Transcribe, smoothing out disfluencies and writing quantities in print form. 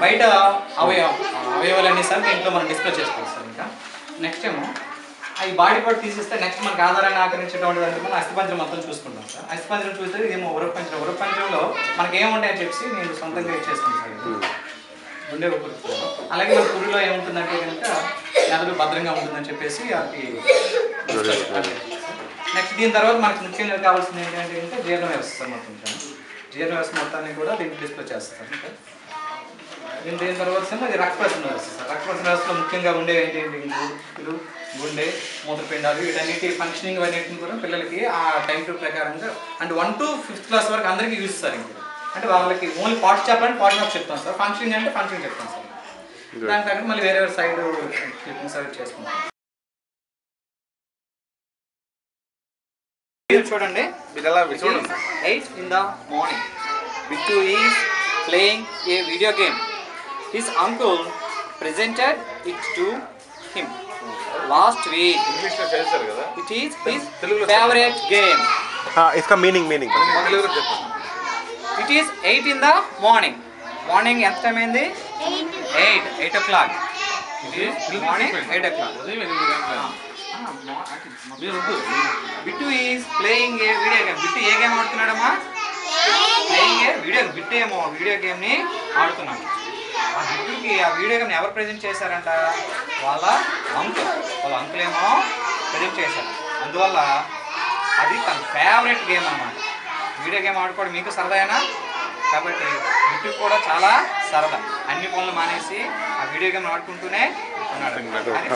బయట అవయవాలన్నీ సార్ ఇంట్లో మనం డిస్ప్లే చేసుకోవచ్చు సార్. ఇంకా నెక్స్ట్ ఏమో ఈ బాడీ పార్ట్ తీసిస్తే నెక్స్ట్ మనకు ఆధారంగా ఆకరించేటువంటి దానికి మనం అస్థిపంజరం మొత్తం చూసుకుంటాం సార్. అస్థిపంజరం చూస్తే ఇదేమో ఉరపంజరంలో మనకి ఏముంటాయని చెప్పి నేను సొంతంగా ఇచ్చేస్తాను సార్. ఉండే పురుగు అలాగే మన పురుగులో ఏముంటుందంటే కనుక మెదడు భద్రంగా ఉంటుందని చెప్పేసి అది. నెక్స్ట్ దీని తర్వాత మనకు ముఖ్యంగా కావాల్సింది ఏంటంటే కనుక జీర్ణ వ్యవస్థ సార్. మొత్తం జీర్ణ వ్యవస్థ మొత్తాన్ని కూడా దీనికి డిస్ప్లే చేస్తాం. ఇంకా దీని తర్వాత ఇది రక్త ప్రసరణ వ్యవస్థ సార్. రక్త ప్రసరణ వ్యవస్థలో ముఖ్యంగా ఉండేవి ఏంటి గుండె మూత్రపిండాలు వీటన్నిటి ఫంక్షనింగ్ అన్నింటిని కూడా పిల్లలకి ఆ టైం టు ప్రకారంగా అంటే 1 to 5th క్లాస్ వరకు అందరికీ యూజ్ సార్. ఇంకా అంటే వాళ్ళకి ఓన్లీ పార్ట్స్ చెప్పాలంటే పార్ట్స్ ఆఫ్ చెప్తాం సార్. ఫంక్షనింగ్ అంటే ఫంక్షనింగ్ చెప్తాం సార్. దాని తర్వాత మళ్ళీ వేరే సైడ్ క్లిప్పింగ్ సైడ్ చేసుకుంటాం. చూడండి 8 in the morning. Bittu is playing a video game. His uncle presented it to him last week. English lo chesaru kada. It is his favorite game. इसका meaning It is 8 in the morning. Morning ఎంత time అయింది? 8 o'clock. It is morning 8 o'clock. Bittu is playing a video game. Bittu ఏ game ఆడుతున్నాడమ్మా? Playing a video. Bittu ఏమో video game ని ఆడుతున్నాడు. ఆ బిట్టుకి ఆ వీడియో గేమ్ ఎవరు ప్రెజెంట్ చేశారంట? వాళ్ళ అంకుల్ ఏమో ప్రెజెంట్ చేశారు. అందువల్ల అది తన ఫేవరెట్ గేమ్ అన్నమాట. వీడియో గేమ్ ఆడుకోవడం మీకు సరదానా? కాబట్టి బిట్టుకు కూడా చాలా సరదా. అన్ని పనులు మానేసి ఆ వీడియో గేమ్ ఆడుకుంటూనే ఉన్నాడు.